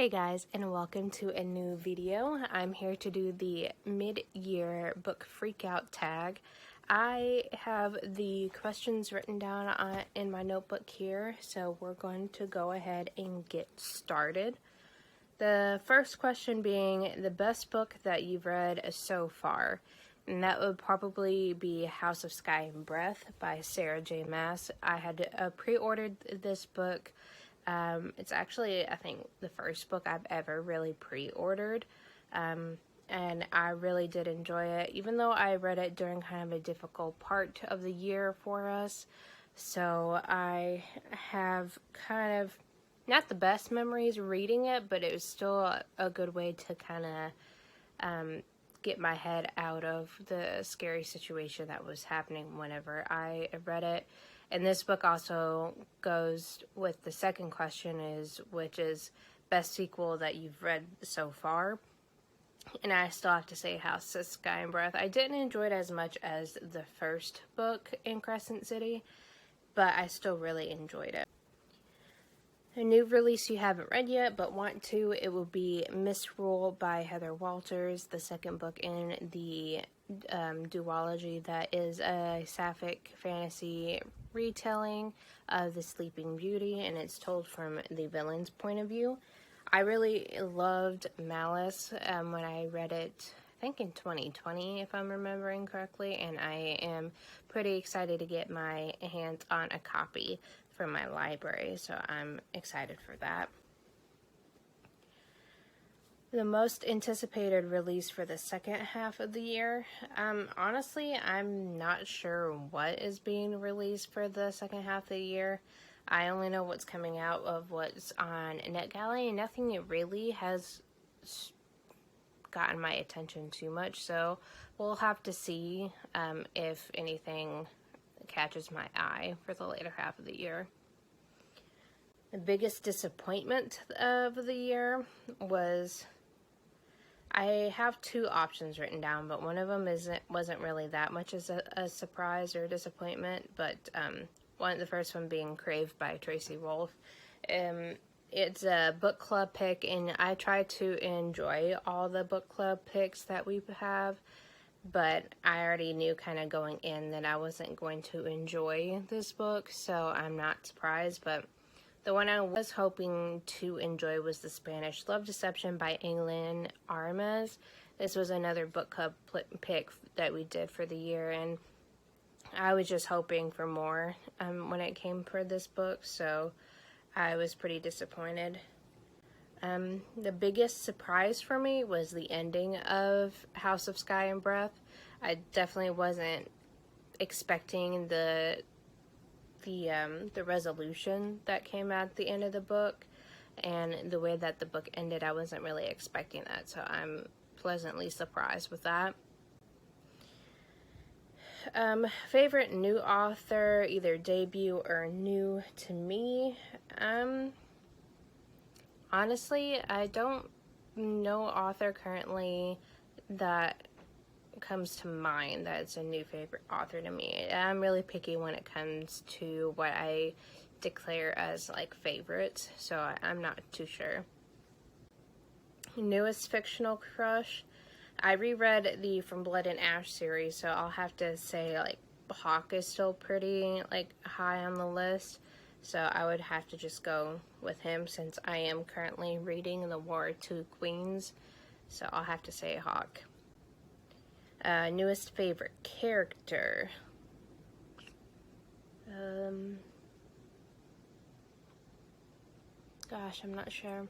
Hey guys, and welcome to a new video. I'm here to do the mid-year book freakout tag. I have the questions written down in my notebook here, so we're going to go ahead and get started. The first question being the best book that you've read so far, and that would probably be House of Sky and Breath by Sarah J. Maas. I had pre-ordered this book. It's actually, I think, the first book I've ever really pre-ordered, and I really did enjoy it, even though I read it during kind of a difficult part of the year for us. So I have kind of not the best memories reading it, but it was still a good way to kind of get my head out of the scary situation that was happening whenever I read it. And this book also goes with the second question, which is best sequel that you've read so far. And I still have to say House of Sky and Breath. I didn't enjoy it as much as the first book in Crescent City, but I still really enjoyed it. A new release you haven't read yet but want to, it will be Misrule by Heather Walters, the second book in the duology that is a sapphic fantasy retelling of the Sleeping Beauty, and it's told from the villain's point of view. I really loved Malice when I read it, I think in 2020 if I'm remembering correctly, and I am pretty excited to get my hands on a copy from my library, so I'm excited for that. The most anticipated release for the second half of the year. Honestly, I'm not sure what is being released for the second half of the year. I only know what's coming out of what's on NetGalley, and nothing really has gotten my attention too much, so we'll have to see if anything catches my eye for the later half of the year. The biggest disappointment of the year was, I have two options written down, but one of them wasn't really that much as a surprise or a disappointment, but the first one being Crave by Tracy Wolff. It's a book club pick, and I try to enjoy all the book club picks that we have, but I already knew kind of going in that I wasn't going to enjoy this book, so I'm not surprised. But the one I was hoping to enjoy was The Spanish Love Deception by Aylin Armas. This was another book club pick that we did for the year, and I was just hoping for more when it came for this book, so I was pretty disappointed. The biggest surprise for me was the ending of House of Sky and Breath. I definitely wasn't expecting the resolution that came at the end of the book, and the way that the book ended, I wasn't really expecting that, so I'm pleasantly surprised with that. Favorite new author, either debut or new to me. Honestly, I don't know author currently that comes to mind that's a new favorite author to me. I'm really picky when it comes to what I declare as like favorites, so I'm not too sure. Newest fictional crush. I reread the From Blood and Ash series, so I'll have to say like Hawke is still pretty like high on the list, so I would have to just go with him since I am currently reading The War of Two Queens, so I'll have to say Hawke. Newest favorite character. Gosh, I'm not sure.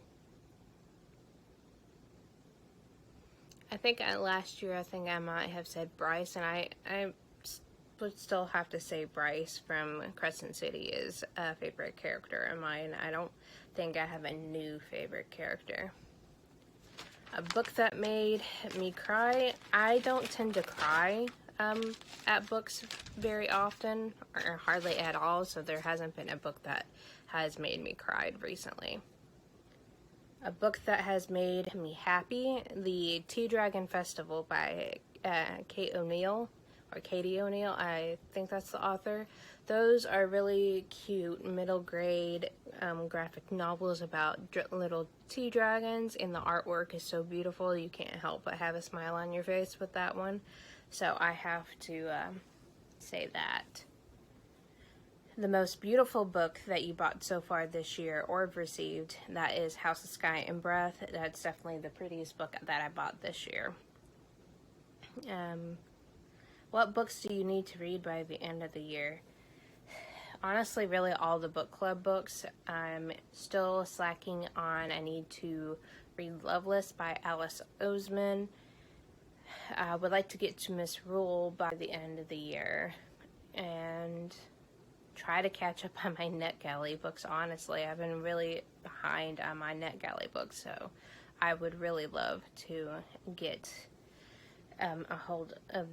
I think last year, I might have said Bryce, and I would still have to say Bryce from Crescent City is a favorite character of mine. I don't think I have a new favorite character. A book that made me cry. I don't tend to cry at books very often, or hardly at all, so there hasn't been a book that has made me cry recently. A book that has made me happy, The Tea Dragon Festival by Kate O'Neill, or Katie O'Neill, I think that's the author. those are really cute middle grade graphic novels about little tea dragons, and the artwork is so beautiful you can't help but have a smile on your face with that one. So I have to say that. The most beautiful book that you bought so far this year or have received, that is House of Sky and Breath. That's definitely the prettiest book that I bought this year. What books do you need to read by the end of the year? Honestly, really all the book club books. I'm still slacking on. I need to read Loveless by Alice Oseman. I would like to get to Miss Rule by the end of the year. And try to catch up on my NetGalley books. Honestly, I've been really behind on my NetGalley books, so I would really love to get a hold of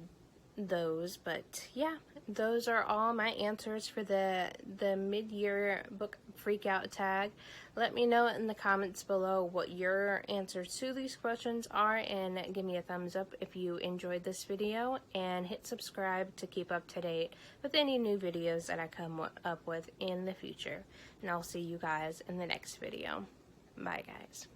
those. But yeah, those are all my answers for the mid-year book freakout tag. Let me know in the comments below what your answers to these questions are, and give me a thumbs up if you enjoyed this video, and hit subscribe to keep up to date with any new videos that I come up with in the future. And I'll see you guys in the next video. Bye guys.